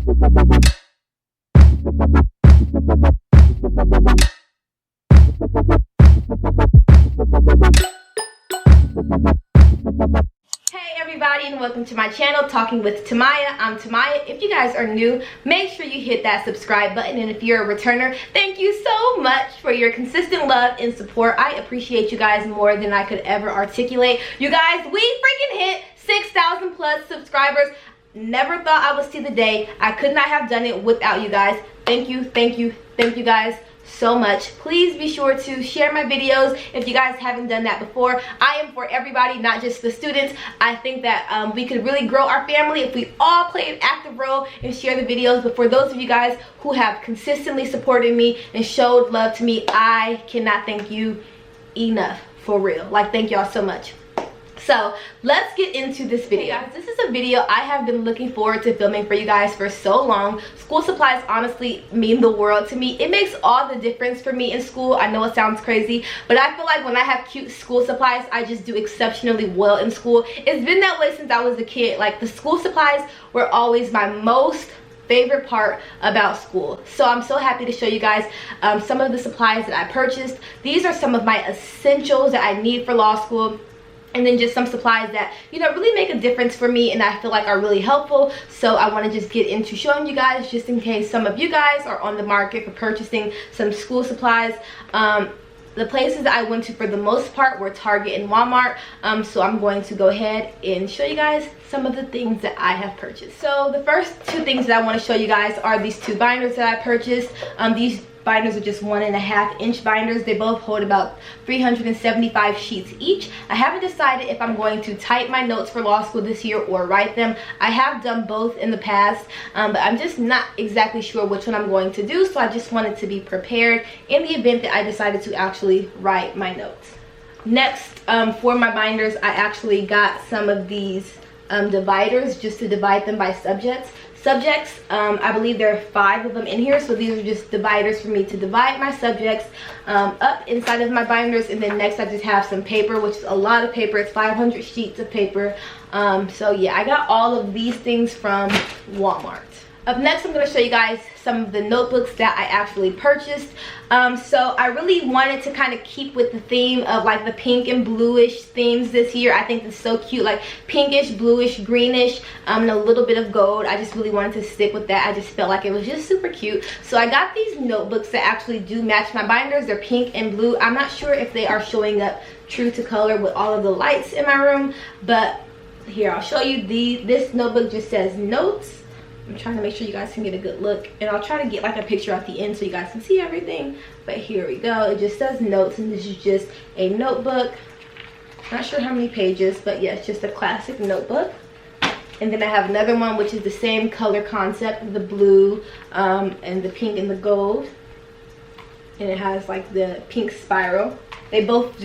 Hey everybody, and welcome to my channel, Talking with Timaiah. I'm Timaiah. If you guys are new, make sure you hit that subscribe button, and if you're a returner, thank you so much for your consistent love and support. I appreciate you guys more than I could ever articulate. You guys, we freaking hit 6,000 plus subscribers. Never thought I would see the day. I could not have done it without you guys. Thank you guys so much. Please be sure to share my videos if you guys haven't done that before. I am for everybody, not just the students. I think that we could really grow our family if we all play an active role and share the videos. But for those of you guys who have consistently supported me and showed love to me, I cannot thank you enough, for real. Like, thank y'all so much. So let's get into this video. Hey guys, this is a video I have been looking forward to filming for you guys for so long. School supplies honestly mean the world to me. It makes all the difference for me in school. I know it sounds crazy, but I feel like when I have cute school supplies, I just do exceptionally well in school. It's been that way since I was a kid. Like, the school supplies were always my most favorite part about school. So I'm so happy to show you guys some of the supplies that I purchased. These are some of my essentials that I need for law school. And then just some supplies that, you know, really make a difference for me and I feel like are really helpful. So I want to just get into showing you guys, just in case some of you guys are on the market for purchasing some school supplies. The places that I went to for the most part were Target and Walmart. So I'm going to go ahead and show you guys some of the things that I have purchased. So the first two things that I want to show you guys are these two binders that I purchased. These binders are just 1.5 inch binders. They both hold about 375 sheets each. I haven't decided if I'm going to type my notes for law school this year or write them. I have done both in the past, but I'm just not exactly sure which one I'm going to do. So I just wanted to be prepared in the event that I decided to actually write my notes. Next, for my binders, I actually got some of these dividers just to divide them by subjects. I believe there are 5 of them in here, so these are just dividers for me to divide my subjects up inside of my binders. And then next I just have some paper, which is a lot of paper. It's 500 sheets of paper. So yeah, I got all of these things from Walmart. Up next, I'm going to show you guys some of the notebooks that I actually purchased. So I really wanted to kind of keep with the theme of like the pink and bluish themes this year. I think it's so cute, like pinkish, bluish, greenish, and a little bit of gold. I just really wanted to stick with that. I just felt like it was just super cute. So I got these notebooks that actually do match my binders. They're pink and blue. I'm not sure if they are showing up true to color with all of the lights in my room, but here, I'll show you. This notebook just says notes. I'm trying to make sure you guys can get a good look, and I'll try to get like a picture at the end so you guys can see everything. But here we go. It just says notes, and this is just a notebook. Not sure how many pages, but yeah, it's just a classic notebook. And then I have another one which is the same color concept, the blue and the pink and the gold, and it has like the pink spiral. They both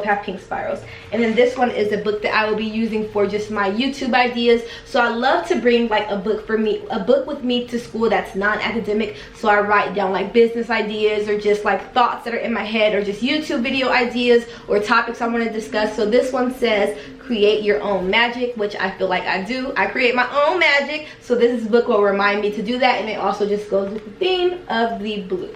have pink spirals. And then this one is a book that I will be using for just my YouTube ideas. So I love to bring like a book with me to school that's non-academic. So I write down like business ideas or just like thoughts that are in my head, or just YouTube video ideas or topics I want to discuss. So this one says create your own magic, which I feel like I do. I create my own magic. So this book will remind me to do that, and it also just goes with the theme of the blue.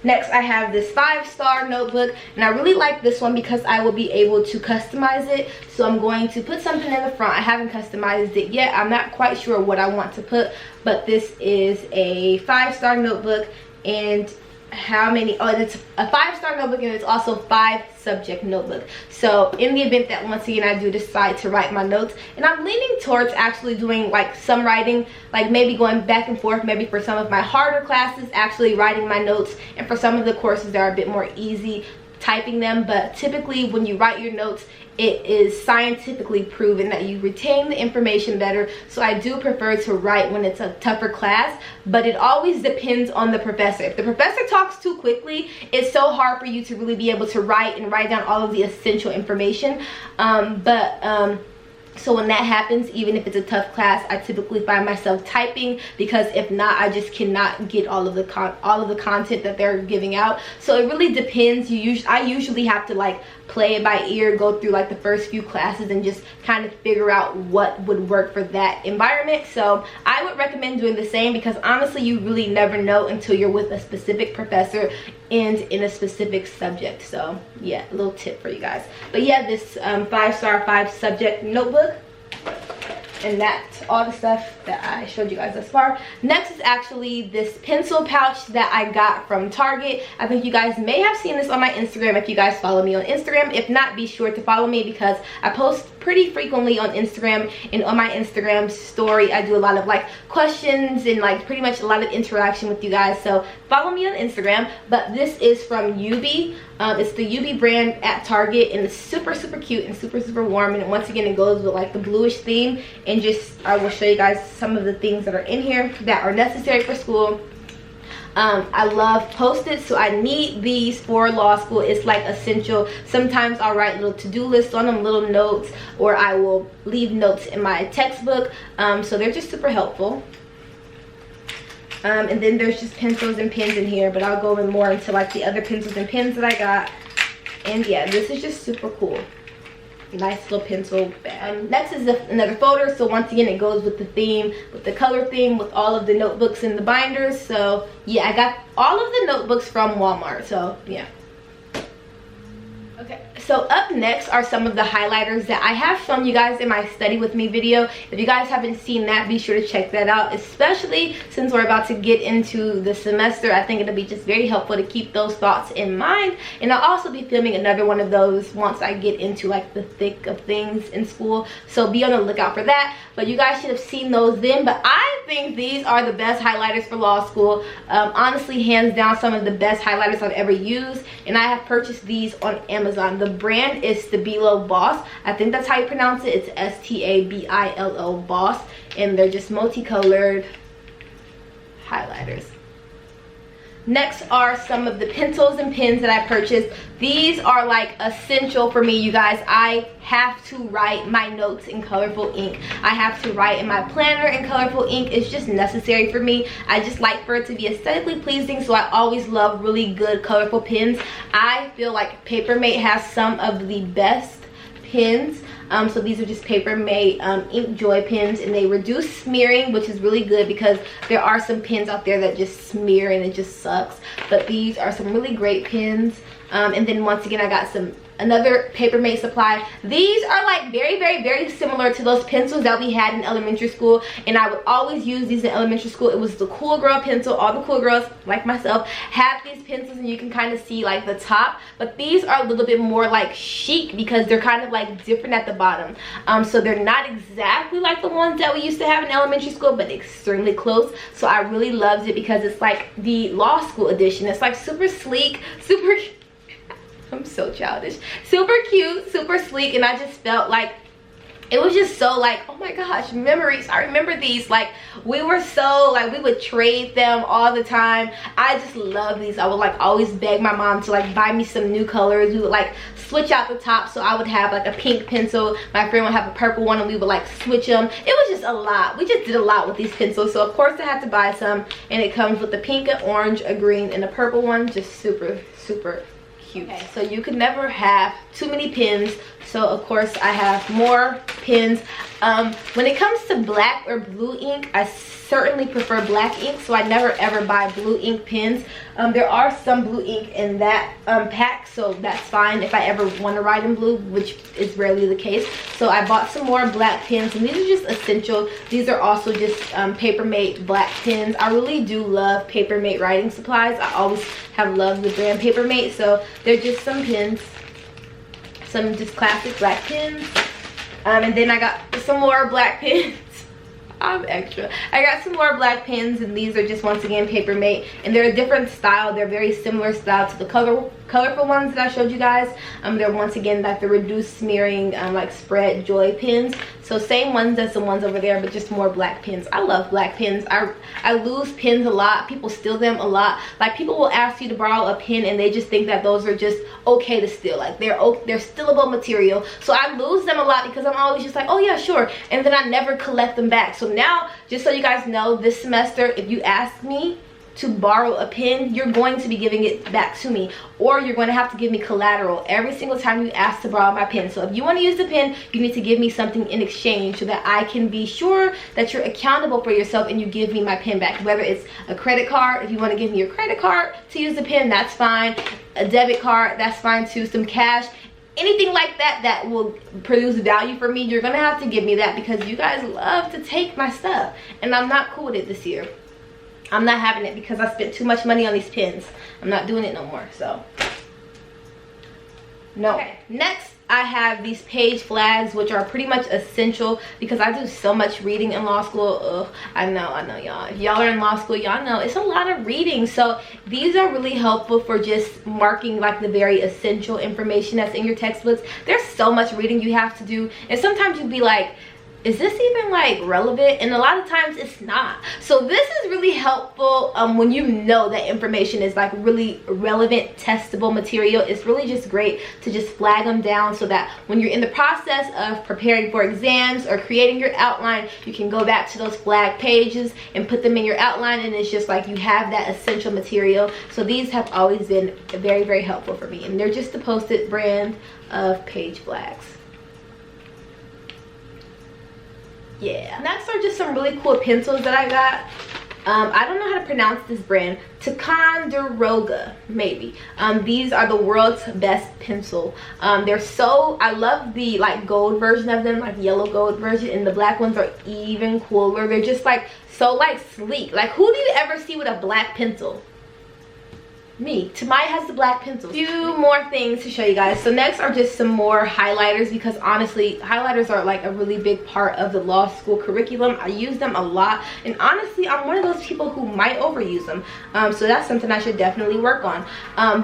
Next, I have this 5-star notebook, and I really like this one because I will be able to customize it. So I'm going to put something in the front. I haven't customized it yet. I'm not quite sure what I want to put, but this is a 5-star notebook, and it's a 5-star notebook, and it's also 5-subject notebook. So in the event that once again I do decide to write my notes, and I'm leaning towards actually doing like some writing, like maybe going back and forth, maybe for some of my harder classes actually writing my notes, and for some of the courses that are a bit more easy, typing them. But typically when you write your notes, it is scientifically proven that you retain the information better. So I do prefer to write when it's a tougher class, but it always depends on the professor. If the professor talks too quickly, it's so hard for you to really be able to write down all of the essential information. So when that happens, even if it's a tough class, I typically find myself typing, because if not, I just cannot get all of the content that they're giving out. So it really depends. I usually have to like play it by ear, go through like the first few classes and just kind of figure out what would work for that environment. So I would recommend doing the same, because honestly you really never know until you're with a specific professor and in a specific subject. So yeah, a little tip for you guys. But yeah, this 5-star 5 subject notebook. And that's all the stuff that I showed you guys thus far. Next is actually this pencil pouch that I got from Target. I think you guys may have seen this on my Instagram if you guys follow me on Instagram. If not, be sure to follow me, because I post pretty frequently on Instagram, and on my Instagram story I do a lot of like questions and like pretty much a lot of interaction with you guys. So follow me on Instagram. But this is from UB. It's the UB brand at Target, and it's super cute and super warm, and once again it goes with like the bluish theme. And just I will show you guys some of the things that are in here that are necessary for school. I love Post-its, so I need these for law school. It's like essential. Sometimes I'll write little to-do lists on them, little notes, or I will leave notes in my textbook. So they're just super helpful. And then there's just pencils and pens in here, but I'll go in more into like the other pencils and pens that I got. And yeah, this is just super cool. Nice little pencil bag. Next is another folder. So once again it goes with the theme, with the color theme, with all of the notebooks and the binders. So yeah, I got all of the notebooks from Walmart. So yeah. Okay, so up next are some of the highlighters that I have shown you guys in my study with me video. If you guys haven't seen that, be sure to check that out, especially since we're about to get into the semester. I think it'll be just very helpful to keep those thoughts in mind. And I'll also be filming another one of those once I get into like the thick of things in school, so be on the lookout for that. But you guys should have seen those then. But I think these are the best highlighters for law school. Honestly, hands down, some of the best highlighters I've ever used, and I have purchased these on Amazon. The brand is Stabilo Boss. I think that's how you pronounce it. It's S-T-A-B-I-L-O Boss, and they're just multicolored highlighters. Next are some of the pencils and pens that I purchased. These are like essential for me, you guys. I have to write my notes in colorful ink. I have to write in my planner in colorful ink. It's just necessary for me. I just like for it to be aesthetically pleasing, so I always love really good colorful pens. I feel like Papermate has some of the best pens. So these are just Papermate Ink Joy pens, and they reduce smearing, which is really good because there are some pens out there that just smear and it just sucks. But these are some really great pens. And then once again I got another Papermate supply. These are like very similar to those pencils that we had in elementary school, and I would always use these in elementary school. It was the cool girl pencil. All the cool girls like myself have these pencils, and you can kind of see like the top, but these are a little bit more like chic because they're kind of like different at the bottom. So they're not exactly like the ones that we used to have in elementary school, but extremely close. So I really loved it because it's like the law school edition. It's like super sleek, super I'm so childish, super cute, super sleek, and I just felt like it was just so like, oh my gosh, memories. I remember these. Like, we were so like, we would trade them all the time. I just love these. I would like always beg my mom to like buy me some new colors. We would like switch out the top, so I would have like a pink pencil, my friend would have a purple one, and we would like switch them. It was just a lot. We just did a lot with these pencils, so of course I had to buy some, and it comes with a pink, an orange, a green, and a purple one. Just super cute. Okay, so you can never have too many pens, so of course I have more pens. When it comes to black or blue ink, I certainly prefer black ink, so I never ever buy blue ink pens. There are some blue ink in that pack, so that's fine if I ever want to write in blue, which is rarely the case. So I bought some more black pens, and these are just essential. These are also just Papermate black pens. I really do love Papermate writing supplies. I always have loved the brand Papermate, so they're just some pens, some just classic black pens. And then I got some more black pens. I'm extra. I got some more black pens, and these are just once again Papermate, and they're a different style. They're very similar style to the colorful ones that I showed you guys. They're once again like the reduced smearing like spread joy pens. So same ones as the ones over there, but just more black pens. I love black pens. I lose pens a lot. People steal them a lot. Like, people will ask you to borrow a pen, and they just think that those are just okay to steal. Like, they're stealable material. So I lose them a lot because I'm always just like, oh yeah, sure, and then I never collect them back. So now, just so you guys know, this semester, if you ask me to borrow a pen, you're going to be giving it back to me, or you're going to have to give me collateral every single time you ask to borrow my pen. So if you want to use the pen, you need to give me something in exchange so that I can be sure that you're accountable for yourself and you give me my pen back. Whether it's a credit card, if you want to give me your credit card to use the pen, that's fine. A debit card, that's fine too. Some cash, anything like that that will produce value for me, you're gonna have to give me that, because you guys love to take my stuff and I'm not cool with it this year. I'm not having it because I spent too much money on these pens. I'm not doing it no more, so no. Okay, next I have these page flags, which are pretty much essential because I do so much reading in law school. Ugh, I know y'all. If y'all are in law school, y'all know it's a lot of reading. So these are really helpful for just marking like the very essential information that's in your textbooks. There's so much reading you have to do, and sometimes you'd be like, is this even like relevant? And a lot of times it's not. So this is really helpful when you know that information is like really relevant, testable material. It's really just great to just flag them down so that when you're in the process of preparing for exams or creating your outline, you can go back to those flag pages and put them in your outline, and it's just like you have that essential material. So these have always been very, very helpful for me, and they're just the Post-it brand of page flags. Yeah, next are just some really cool pencils that I got. I don't know how to pronounce this brand. Ticonderoga, maybe. These are the world's best pencil. They're so, I love the like gold version of them, like yellow gold version, and the black ones are even cooler. They're just like so like sleek. Like, who do you ever see with a black pencil? Me. Timaiah has the black pencils. Few more things to show you guys. So next are just some more highlighters, because honestly highlighters are like a really big part of the law school curriculum. I use them a lot, and honestly I'm one of those people who might overuse them, so that's something I should definitely work on.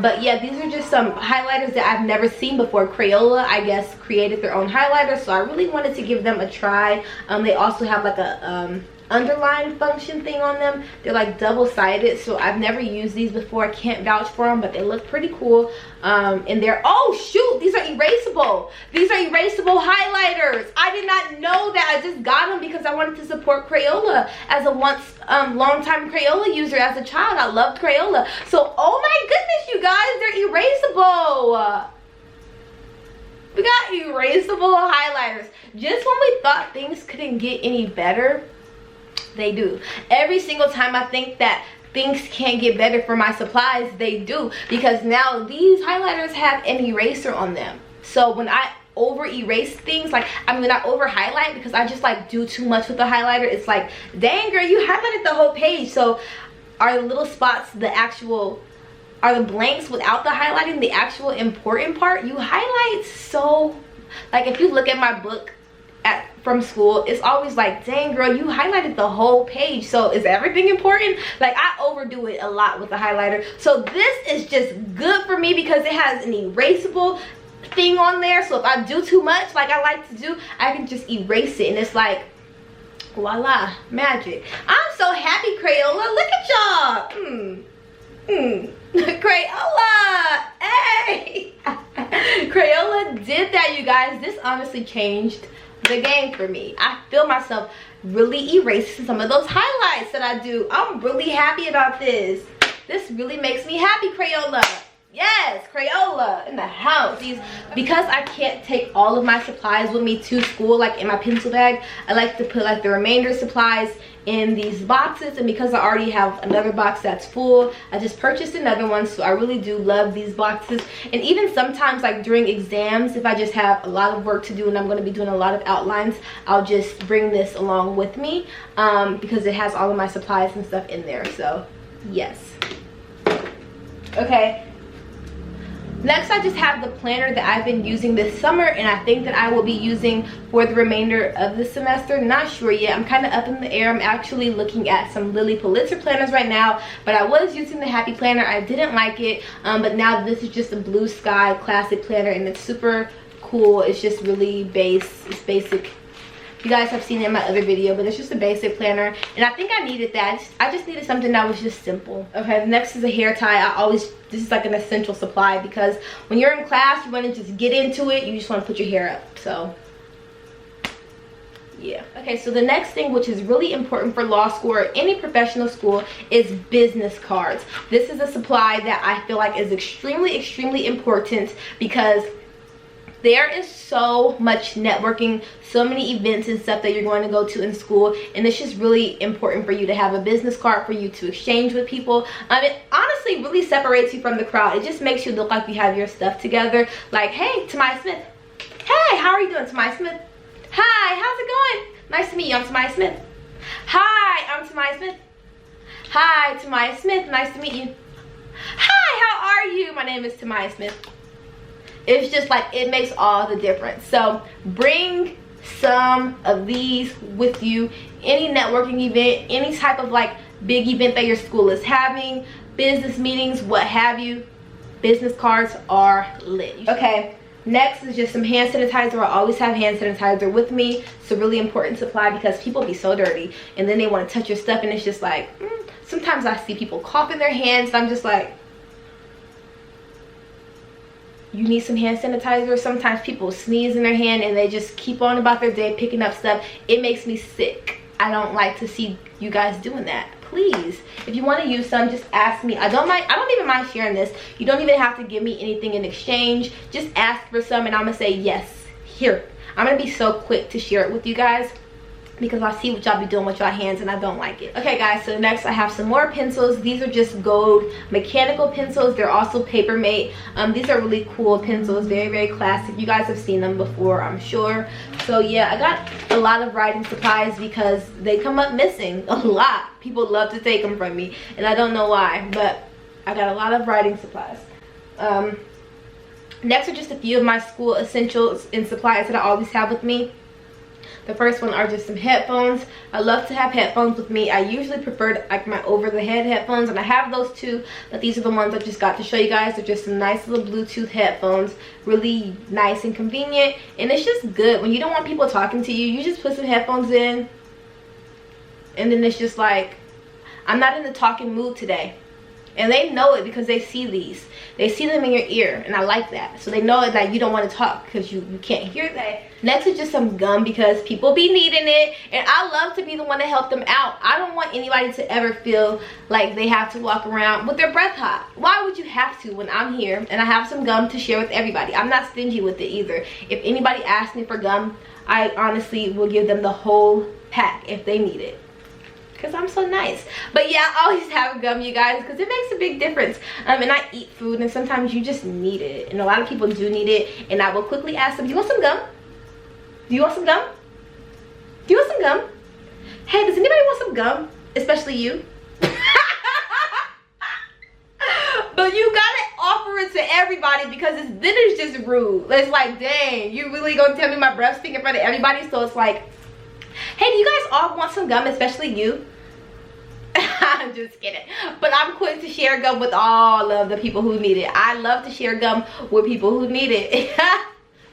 But yeah, these are just some highlighters that I've never seen before. Crayola, I guess, created their own highlighters, so I really wanted to give them a try. They also have like a underline function thing on them. They're like double-sided, so I've never used these before. I can't vouch for them, but they look pretty cool. And they're, oh shoot, these are erasable. These are erasable highlighters. I did not know that. I just got them because I wanted to support Crayola as a long-time Crayola user. As a child, I loved Crayola. So oh my goodness, you guys, they're erasable. We got erasable highlighters. Just when we thought things couldn't get any better, they do. Every single time I think that things can't get better for my supplies, they do, because now these highlighters have an eraser on them. So when I over erase things, like I mean I over highlight because I just like do too much with the highlighter, it's like, dang girl, you highlighted the whole page. So are the little spots the actual, are the blanks without the highlighting the actual important part? You highlight so, like if you look at my book from school, it's always like, dang girl, you highlighted the whole page. So is everything important? Like I overdo it a lot with the highlighter. So this is just good for me because it has an erasable thing on there. So if I do too much, like I like to do, I can just erase it, and it's like, voila, magic. I'm so happy, Crayola. Look at y'all. Crayola, hey. Crayola did that, you guys. This honestly changed the game for me. I feel myself really erasing some of those highlights that I do. I'm really happy about this. This really makes me happy, Crayola. Yes, Crayola in the house. Because I can't take all of my supplies with me to school, like in my pencil bag, I like to put like the remainder supplies in these boxes, and because I already have another box that's full, I just purchased another one. So I really do love these boxes. And even sometimes like during exams, if I just have a lot of work to do and I'm going to be doing a lot of outlines, I'll just bring this along with me, because it has all of my supplies and stuff in there. So yes. Okay, next I just have the planner that I've been using this summer, and I think that I will be using for the remainder of the semester. Not sure yet. I'm kind of up in the air. I'm actually looking at some Lily Pulitzer planners right now, but I was using the Happy Planner. I didn't like it, but now this is just a blue sky classic planner, and it's super cool. It's just really it's basic. You guys have seen it in my other video, but it's just a basic planner, and I think I needed that. I just needed something that was just simple. Okay, next is a hair tie. This is like an essential supply, because when you're in class, you want to just get into it. You just want to put your hair up. So Yeah. Okay, so the next thing, which is really important for law school or any professional school, is business cards. This is a supply that I feel like is extremely important, because there is so much networking, so many events and stuff that you're going to go to in school, and it's just really important for you to have a business card for you to exchange with people. It honestly really separates you from the crowd. It just makes you look like you have your stuff together. Like, hey, Timaiah Smith. Hey, how are you doing, Timaiah Smith? Hi, how's it going? Nice to meet you. I'm Timaiah Smith. Hi, I'm Timaiah Smith. Hi, Timaiah Smith. Nice to meet you. Hi, how are you? My name is Timaiah Smith. It's just like, it makes all the difference. So bring some of these with you. Any networking event, any type of like big event that your school is having, business meetings, what have you, business cards are lit. Okay, next is just some hand sanitizer. I always have hand sanitizer with me. It's a really important supply because people be so dirty and then they want to touch your stuff, and it's just like, sometimes I see people cough in their hands, and I'm just like, you need some hand sanitizer. Sometimes people sneeze in their hand and they just keep on about their day picking up stuff. It makes me sick. I don't like to see you guys doing that. Please, if you want to use some, just ask me. I don't even mind sharing this. You don't even have to give me anything in exchange. Just ask for some and I'm gonna say yes. Here, I'm gonna be so quick to share it with you guys, because I see what y'all be doing with y'all hands and I don't like it. Okay guys, so next I have some more pencils. These are just gold mechanical pencils. They're also paper mate. These are really cool pencils, very classic. You guys have seen them before, I'm sure. So yeah, I got a lot of writing supplies because they come up missing a lot. People love to take them from me and I don't know why, but I got a lot of writing supplies. Next are just a few of my school essentials and supplies that I always have with me. The first one are just some headphones. I love to have headphones with me. I usually prefer like my over-the-head headphones, and I have those too, but these are the ones I just got to show you guys. They're just some nice little Bluetooth headphones, really nice and convenient, and it's just good when you don't want people talking to you. You just put some headphones in, and then it's just like, I'm not in the talking mood today. And they know it because they see these. They see them in your ear, and I like that. So they know that you don't want to talk because you can't hear that. Next is just some gum because people be needing it, and I love to be the one to help them out. I don't want anybody to ever feel like they have to walk around with their breath hot. Why would you have to when I'm here and I have some gum to share with everybody? I'm not stingy with it either. If anybody asks me for gum, I honestly will give them the whole pack if they need it, because I'm so nice. But yeah, I always have gum, you guys, because it makes a big difference. And I eat food, and sometimes you just need it, and a lot of people do need it. And I will quickly ask them, do you want some gum? Do you want some gum? Do you want some gum? Hey, does anybody want some gum? Especially you. But you gotta offer it to everybody, because then it's just rude. It's like, dang, you really gonna tell me my breath stink in front of everybody? So it's like, hey, do you guys all want some gum, especially you? I'm just kidding. But I'm quick to share gum with all of the people who need it. I love to share gum with people who need it.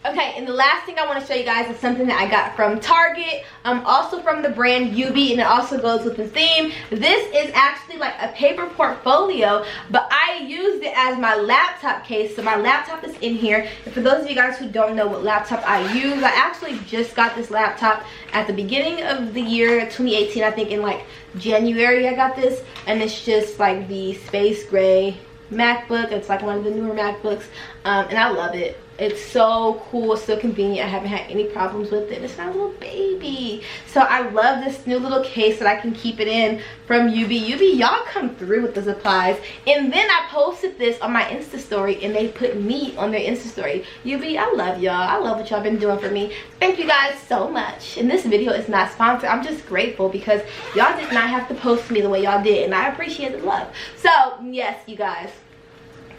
Okay, and the last thing I want to show you guys is something that I got from Target, also from the brand UB, and it also goes with the theme. This is actually like a paper portfolio, but I used it as my laptop case. So my laptop is in here, and for those of you guys who don't know what laptop I use, I actually just got this laptop at the beginning of the year 2018. I think in like January I got this, and it's just like the space gray MacBook. It's like one of the newer MacBooks, and I love it. It's so cool, so convenient. I haven't had any problems with it. It's my little baby. So I love this new little case that I can keep it in from UB. UB, y'all come through with the supplies. And then I posted this on my Insta story, and they put me on their Insta story. UB, I love y'all. I love what y'all been doing for me. Thank you guys so much. And this video is not sponsored. I'm just grateful because y'all did not have to post me the way y'all did, and I appreciate the love. So yes, you guys,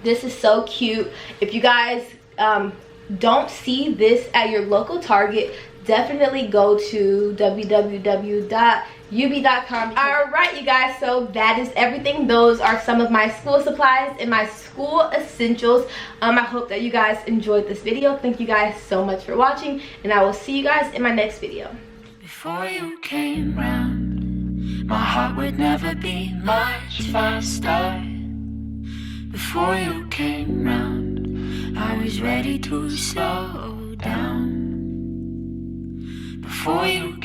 this is so cute. If you guys don't see this at your local Target, definitely go to www.ub.com. Alright, you guys, so that is everything. Those are some of my school supplies and my school essentials. I hope that you guys enjoyed this video. Thank you guys so much for watching, and I will see you guys in my next video. Before you came round, my heart would never be much faster. Before you came round, I was ready to slow down. Before you